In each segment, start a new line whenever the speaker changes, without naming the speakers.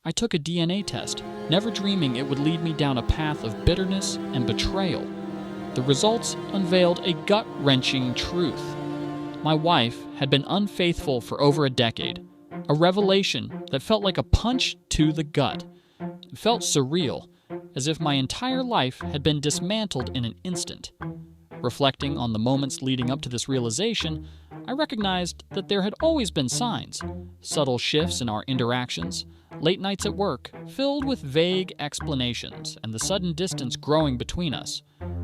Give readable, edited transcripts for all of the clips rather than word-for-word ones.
I took a DNA test, never dreaming it would lead me down a path of bitterness and betrayal. The results unveiled a gut-wrenching truth. My wife had been unfaithful for over a decade, a revelation that felt like a punch to the gut. It felt surreal, as if my entire life had been dismantled in an instant. Reflecting on the moments leading up to this realization, I recognized that there had always been signs, subtle shifts in our interactions, late nights at work filled with vague explanations, and the sudden distance growing between us.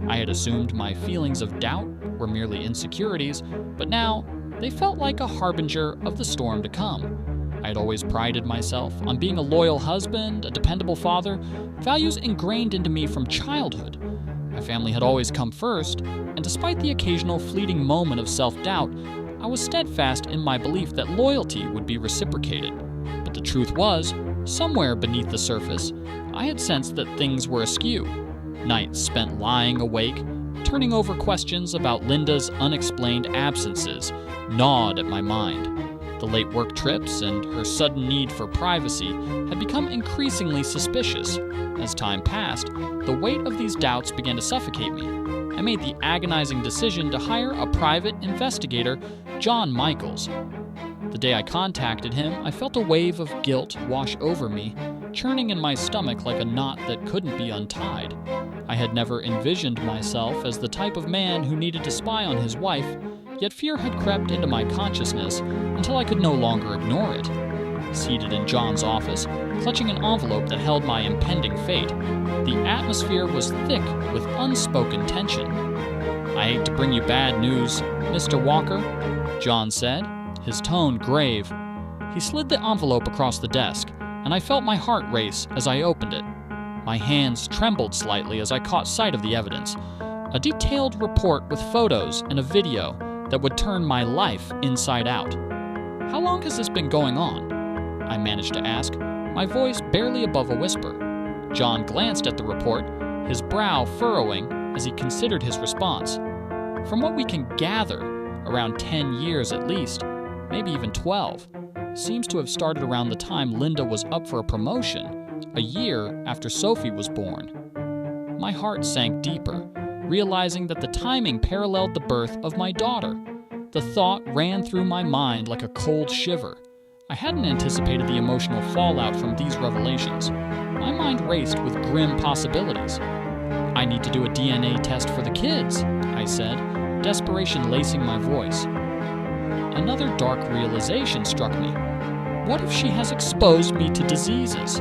I had assumed my feelings of doubt were merely insecurities, but now they felt like a harbinger of the storm to come. I had always prided myself on being a loyal husband, a dependable father, values ingrained into me from childhood. My family had always come first, and despite the occasional fleeting moment of self-doubt, I was steadfast in my belief that loyalty would be reciprocated. But the truth was, somewhere beneath the surface, I had sensed that things were askew. Nights spent lying awake, turning over questions about Linda's unexplained absences, gnawed at my mind. The late work trips and her sudden need for privacy had become increasingly suspicious. As time passed, the weight of these doubts began to suffocate me. I made the agonizing decision to hire a private investigator, John Michaels. The day I contacted him, I felt a wave of guilt wash over me, churning in my stomach like a knot that couldn't be untied. I had never envisioned myself as the type of man who needed to spy on his wife, yet fear had crept into my consciousness until I could no longer ignore it. Seated in John's office, clutching an envelope that held my impending fate, the atmosphere was thick with unspoken tension. "I hate to bring you bad news, Mr. Walker," John said, his tone grave. He slid the envelope across the desk, and I felt my heart race as I opened it. My hands trembled slightly as I caught sight of the evidence, a detailed report with photos and a video that would turn my life inside out. "How long has this been going on?" I managed to ask, my voice barely above a whisper. John glanced at the report, his brow furrowing as he considered his response. "From what we can gather, around 10 years at least, maybe even 12. Seems to have started around the time Linda was up for a promotion, a year after Sophie was born." My heart sank deeper, realizing that the timing paralleled the birth of my daughter. The thought ran through my mind like a cold shiver. I hadn't anticipated the emotional fallout from these revelations. My mind raced with grim possibilities. "I need to do a DNA test for the kids," I said, desperation lacing my voice. Another dark realization struck me. What if she has exposed me to diseases?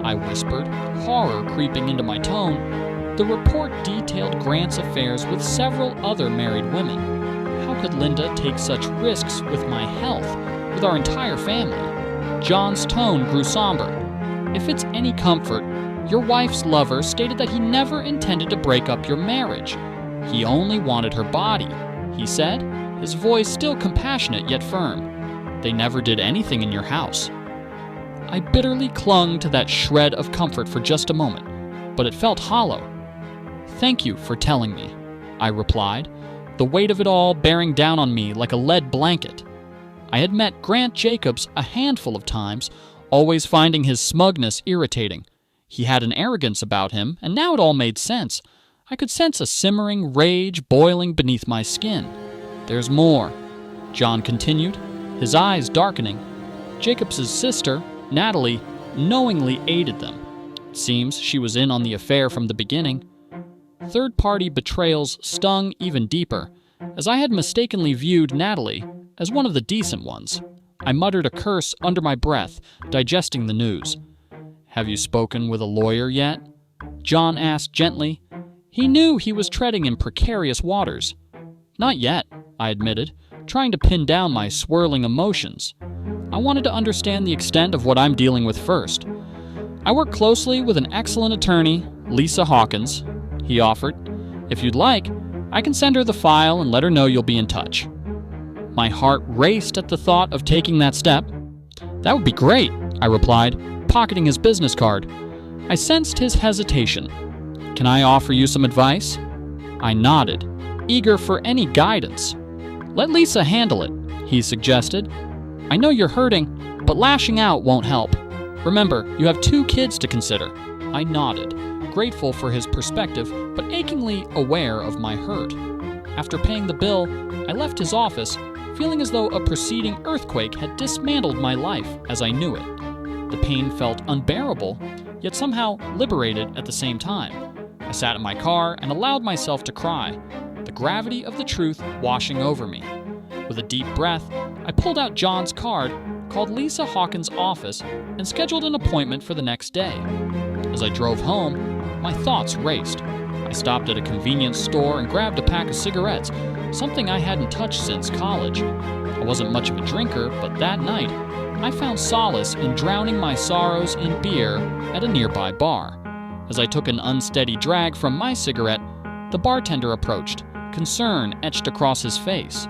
I whispered, horror creeping into my tone. The report detailed Grant's affairs with several other married women. How could Linda take such risks with my health, with our entire family? John's tone grew somber. "If it's any comfort, your wife's lover stated that he never intended to break up your marriage. He only wanted her body," he said, his voice still compassionate yet firm. "They never did anything in your house." I bitterly clung to that shred of comfort for just a moment, but it felt hollow. "Thank you for telling me," I replied, the weight of it all bearing down on me like a lead blanket. I had met Grant Jacobs a handful of times, always finding his smugness irritating. He had an arrogance about him, and now it all made sense. I could sense a simmering rage boiling beneath my skin. "There's more," John continued, his eyes darkening. "Jacobs' sister, Natalie, knowingly aided them. It seems she was in on the affair from the beginning." Third-party betrayals stung even deeper, as I had mistakenly viewed Natalie as one of the decent ones. I muttered a curse under my breath, digesting the news. "Have you spoken with a lawyer yet?" John asked gently. He knew he was treading in precarious waters. "Not yet," I admitted, trying to pin down my swirling emotions. I wanted to understand the extent of what I'm dealing with first. "I work closely with an excellent attorney, Lisa Hawkins," he offered. "If you'd like, I can send her the file and let her know you'll be in touch." My heart raced at the thought of taking that step. "That would be great," I replied, pocketing his business card. I sensed his hesitation. "Can I offer you some advice?" I nodded, eager for any guidance. "Let Lisa handle it," he suggested. "I know you're hurting, but lashing out won't help." Remember, you have 2 kids to consider." I nodded, grateful for his perspective, but achingly aware of my hurt. After paying the bill, I left his office, feeling as though a preceding earthquake had dismantled my life as I knew it. The pain felt unbearable, yet somehow liberated at the same time. I sat in my car and allowed myself to cry, the gravity of the truth washing over me. With a deep breath, I pulled out John's card, called Lisa Hawkins' office, and scheduled an appointment for the next day. As I drove home, my thoughts raced. I stopped at a convenience store and grabbed a pack of cigarettes, something I hadn't touched since college. I wasn't much of a drinker, but that night, I found solace in drowning my sorrows in beer at a nearby bar. As I took an unsteady drag from my cigarette, the bartender approached, concern etched across his face.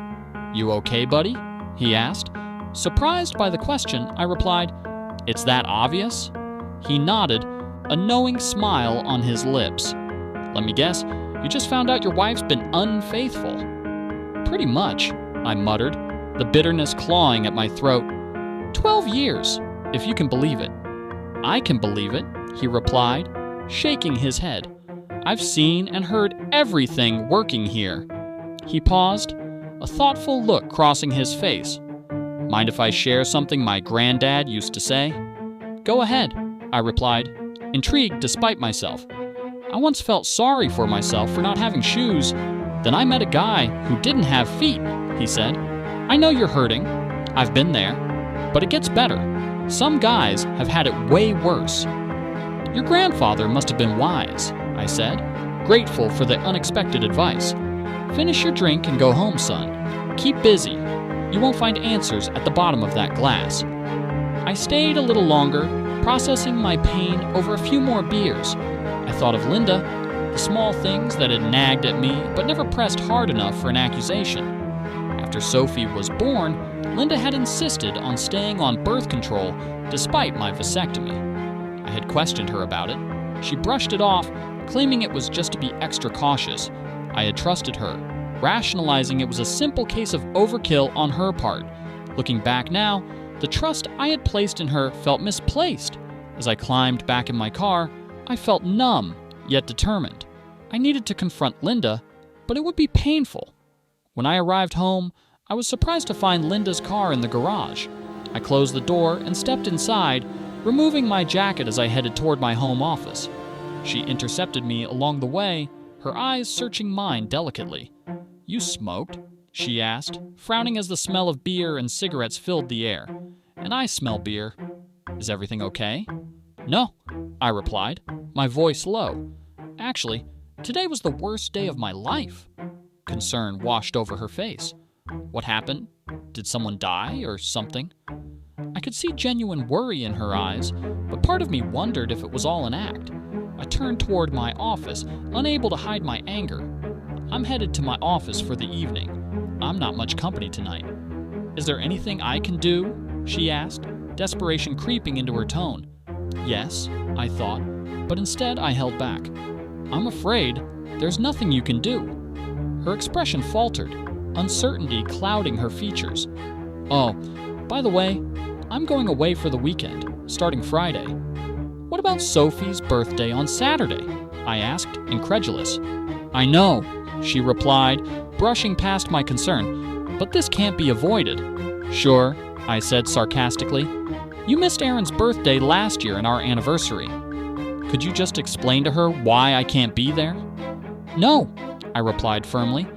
"You okay, buddy?" he asked. Surprised by the question, I replied, "It's that obvious?" He nodded, a knowing smile on his lips. "Let me guess, you just found out your wife's been unfaithful." "Pretty much," I muttered, the bitterness clawing at my throat. 12 years, if you can believe it." "I can believe it," he replied, shaking his head. "I've seen and heard everything working here." He paused, a thoughtful look crossing his face. "Mind if I share something my granddad used to say?" "Go ahead," I replied, intrigued despite myself. "I once felt sorry for myself for not having shoes. Then I met a guy who didn't have feet," he said. "I know you're hurting. I've been there. But it gets better. Some guys have had it way worse." "Your grandfather must have been wise," I said, grateful for the unexpected advice. "Finish your drink and go home, son. Keep busy. You won't find answers at the bottom of that glass." I stayed a little longer, processing my pain over a few more beers. I thought of Linda, the small things that had nagged at me but never pressed hard enough for an accusation. After Sophie was born, Linda had insisted on staying on birth control despite my vasectomy. I had questioned her about it. She brushed it off, claiming it was just to be extra cautious. I had trusted her, rationalizing it was a simple case of overkill on her part. Looking back now, the trust I had placed in her felt misplaced. As I climbed back in my car, I felt numb, yet determined. I needed to confront Linda, but it would be painful. When I arrived home, I was surprised to find Linda's car in the garage. I closed the door and stepped inside, removing my jacket as I headed toward my home office. She intercepted me along the way, her eyes searching mine delicately. "You smoked?" she asked, frowning as the smell of beer and cigarettes filled the air. "And I smell beer. Is everything okay?" "No," I replied, my voice low. "Actually, today was the worst day of my life." Concern washed over her face. "What happened? Did someone die or something?" I could see genuine worry in her eyes, but part of me wondered if it was all an act. I turned toward my office, unable to hide my anger. "I'm headed to my office for the evening. I'm not much company tonight." "Is there anything I can do?" she asked, desperation creeping into her tone. Yes, I thought, but instead I held back. "I'm afraid there's nothing you can do." Her expression faltered, uncertainty clouding her features. "Oh, by the way, I'm going away for the weekend, starting Friday." "What about Sophie's birthday on Saturday?" I asked, incredulous. "I know," she replied, brushing past my concern, "but this can't be avoided." "Sure," I said sarcastically. "You missed Erin's birthday last year and our anniversary. Could you just explain to her why I can't be there?" "No," I replied firmly.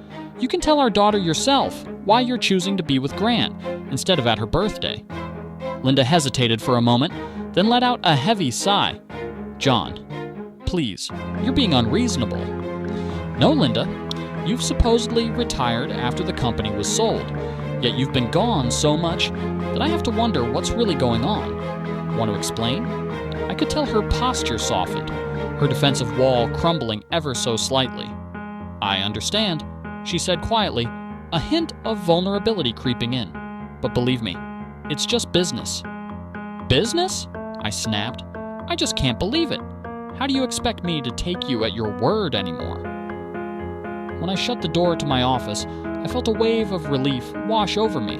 "You can tell our daughter yourself why you're choosing to be with Grant instead of at her birthday." Linda hesitated for a moment, then let out a heavy sigh. "John, please, you're being unreasonable." "No, Linda. You've supposedly retired after the company was sold, yet you've been gone so much that I have to wonder what's really going on. Want to explain?" I could tell her posture softened, her defensive wall crumbling ever so slightly. "I understand," she said quietly, a hint of vulnerability creeping in. "But believe me, it's just business." "Business?" I snapped. "I just can't believe it. How do you expect me to take you at your word anymore?" When I shut the door to my office, I felt a wave of relief wash over me.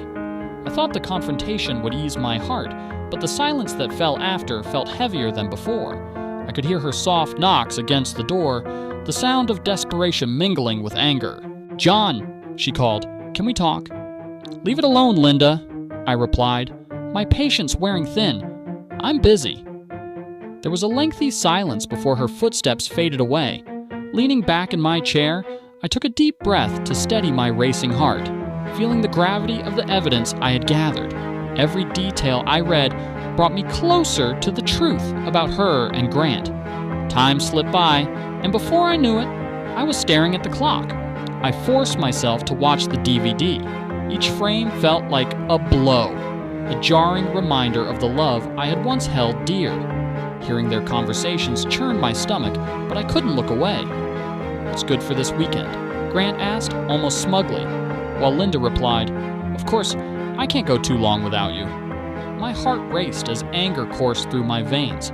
I thought the confrontation would ease my heart, but the silence that fell after felt heavier than before. I could hear her soft knocks against the door, the sound of desperation mingling with anger. "John," she called, "can we talk?" "Leave it alone, Linda," I replied, my patience wearing thin. "I'm busy." There was a lengthy silence before her footsteps faded away. Leaning back in my chair, I took a deep breath to steady my racing heart, feeling the gravity of the evidence I had gathered. Every detail I read brought me closer to the truth about her and Grant. Time slipped by, and before I knew it, I was staring at the clock. I forced myself to watch the DVD. Each frame felt like a blow, a jarring reminder of the love I had once held dear. Hearing their conversations churned my stomach, but I couldn't look away. "What's good for this weekend?" Grant asked, almost smugly, while Linda replied, "Of course, I can't go too long without you." My heart raced as anger coursed through my veins.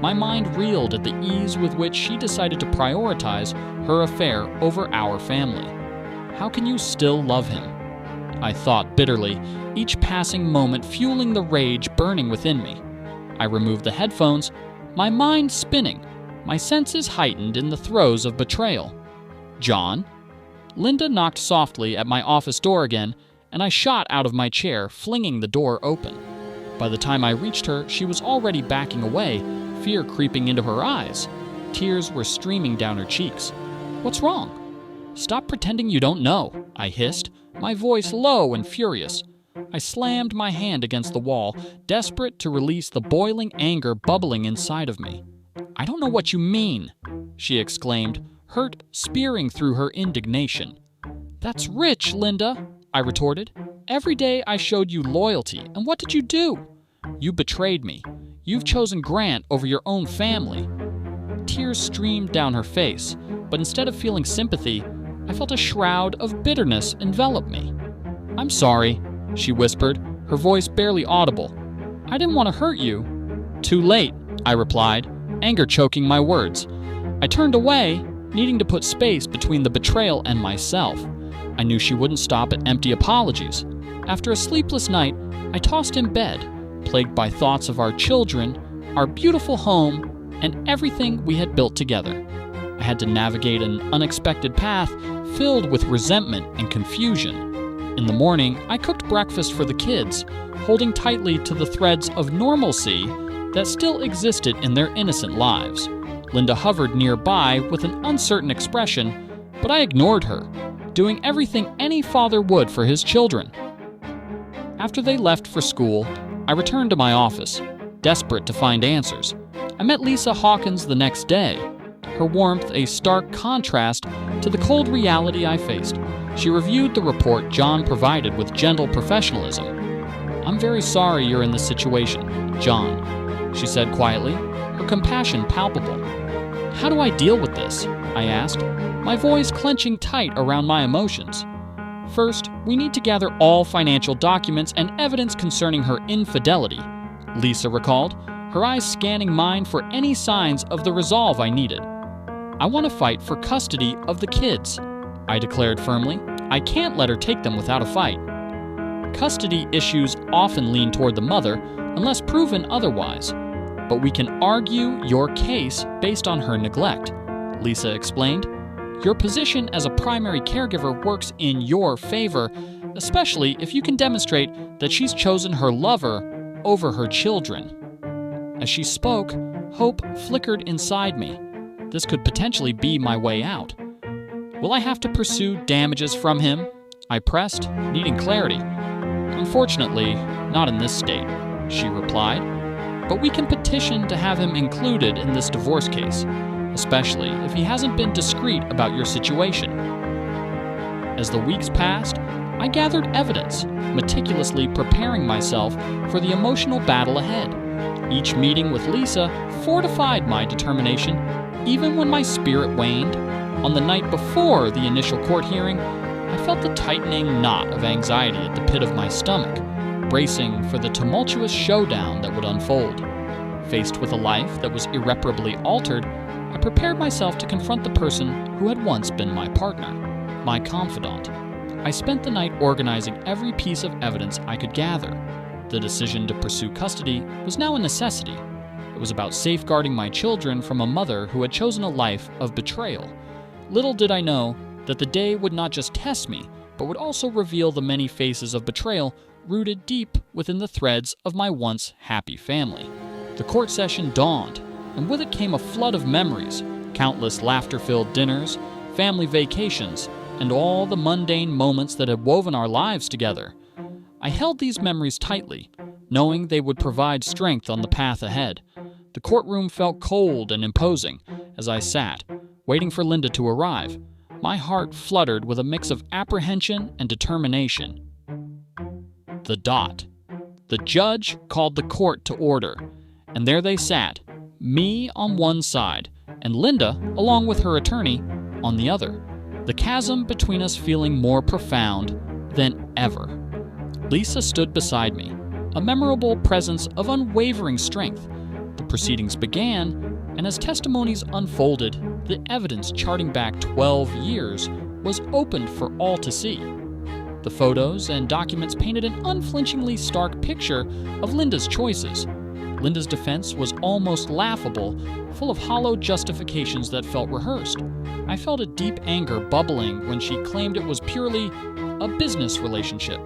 My mind reeled at the ease with which she decided to prioritize her affair over our family. How can you still love him? I thought bitterly, each passing moment fueling the rage burning within me. I removed the headphones, my mind spinning, my senses heightened in the throes of betrayal. "John?" Linda knocked softly at my office door again, and I shot out of my chair, flinging the door open. By the time I reached her, she was already backing away, fear creeping into her eyes. Tears were streaming down her cheeks. "What's wrong?" "Stop pretending you don't know," I hissed, my voice low and furious. I slammed my hand against the wall, desperate to release the boiling anger bubbling inside of me. "I don't know what you mean," she exclaimed, hurt spearing through her indignation. "That's rich, Linda," I retorted. "Every day I showed you loyalty, and what did you do? You betrayed me. You've chosen Grant over your own family." Tears streamed down her face, but instead of feeling sympathy, I felt a shroud of bitterness envelop me. "I'm sorry," she whispered, her voice barely audible. "I didn't want to hurt you." "Too late," I replied, anger choking my words. I turned away, needing to put space between the betrayal and myself. I knew she wouldn't stop at empty apologies. After a sleepless night, I tossed in bed, plagued by thoughts of our children, our beautiful home, and everything we had built together. I had to navigate an unexpected path filled with resentment and confusion. In the morning, I cooked breakfast for the kids, holding tightly to the threads of normalcy that still existed in their innocent lives. Linda hovered nearby with an uncertain expression, but I ignored her, doing everything any father would for his children. After they left for school, I returned to my office, desperate to find answers. I met Lisa Hawkins the next day, her warmth a stark contrast to the cold reality I faced. She reviewed the report John provided with gentle professionalism. "I'm very sorry you're in this situation, John," she said quietly, her compassion palpable. "How do I deal with this?" I asked, my voice clenching tight around my emotions. "First, we need to gather all financial documents and evidence concerning her infidelity," Lisa recalled, her eyes scanning mine for any signs of the resolve I needed. "I want to fight for custody of the kids," I declared firmly. "I can't let her take them without a fight." Custody issues often lean toward the mother, unless proven otherwise. "But we can argue your case based on her neglect," Lisa explained. "Your position as a primary caregiver works in your favor, especially if you can demonstrate that she's chosen her lover over her children." As she spoke, hope flickered inside me. This could potentially be my way out. "Will I have to pursue damages from him?" I pressed, needing clarity. "Unfortunately, not in this state," she replied. "But we can petition to have him included in this divorce case, especially if he hasn't been discreet about your situation." As the weeks passed, I gathered evidence, meticulously preparing myself for the emotional battle ahead. Each meeting with Lisa fortified my determination, even when my spirit waned. On the night before the initial court hearing, I felt the tightening knot of anxiety at the pit of my stomach, bracing for the tumultuous showdown that would unfold. Faced with a life that was irreparably altered, I prepared myself to confront the person who had once been my partner, my confidant. I spent the night organizing every piece of evidence I could gather. The decision to pursue custody was now a necessity. It was about safeguarding my children from a mother who had chosen a life of betrayal. Little did I know that the day would not just test me, but would also reveal the many faces of betrayal rooted deep within the threads of my once happy family. The court session dawned, and with it came a flood of memories, countless laughter-filled dinners, family vacations, and all the mundane moments that had woven our lives together. I held these memories tightly, knowing they would provide strength on the path ahead. The courtroom felt cold and imposing as I sat, waiting for Linda to arrive. My heart fluttered with a mix of apprehension and determination. The dot. The judge called the court to order, and there they sat, me on one side, and Linda, along with her attorney, on the other, the chasm between us feeling more profound than ever. Lisa stood beside me, a memorable presence of unwavering strength. The proceedings began, and as testimonies unfolded, the evidence charting back 12 years was opened for all to see. The photos and documents painted an unflinchingly stark picture of Linda's choices. Linda's defense was almost laughable, full of hollow justifications that felt rehearsed. I felt a deep anger bubbling when she claimed it was purely a business relationship.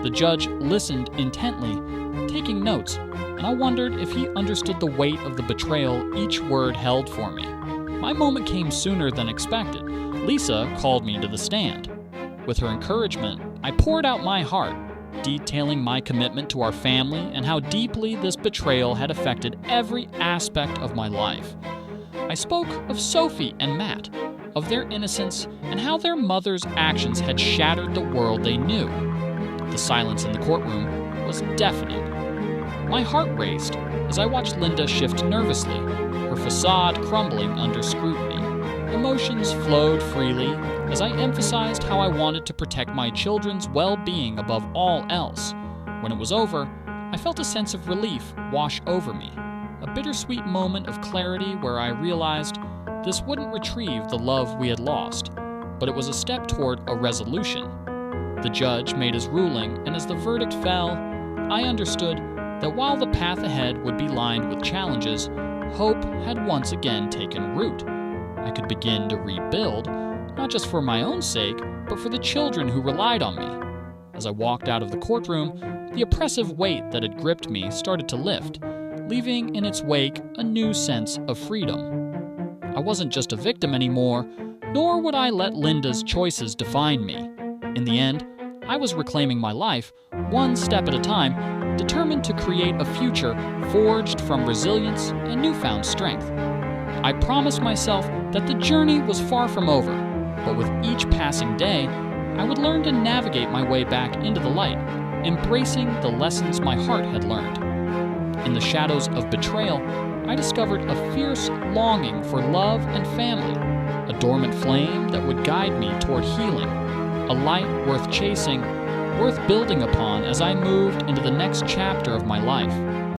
The judge listened intently, taking notes, and I wondered if he understood the weight of the betrayal each word held for me. My moment came sooner than expected. Lisa called me to the stand. With her encouragement, I poured out my heart, detailing my commitment to our family and how deeply this betrayal had affected every aspect of my life. I spoke of Sophie and Matt, of their innocence and how their mother's actions had shattered the world they knew. The silence in the courtroom was deafening. My heart raced as I watched Linda shift nervously, her facade crumbling under scrutiny. Emotions flowed freely as I emphasized how I wanted to protect my children's well-being above all else. When it was over, I felt a sense of relief wash over me, a bittersweet moment of clarity where I realized this wouldn't retrieve the love we had lost, but it was a step toward a resolution. The judge made his ruling, and as the verdict fell, I understood that while the path ahead would be lined with challenges, hope had once again taken root. I could begin to rebuild, not just for my own sake, but for the children who relied on me. As I walked out of the courtroom, the oppressive weight that had gripped me started to lift, leaving in its wake a new sense of freedom. I wasn't just a victim anymore, nor would I let Linda's choices define me. In the end, I was reclaiming my life, one step at a time, determined to create a future forged from resilience and newfound strength. I promised myself that the journey was far from over, but with each passing day, I would learn to navigate my way back into the light, embracing the lessons my heart had learned. In the shadows of betrayal, I discovered a fierce longing for love and family, a dormant flame that would guide me toward healing, a light worth chasing, worth building upon as I moved into the next chapter of my life.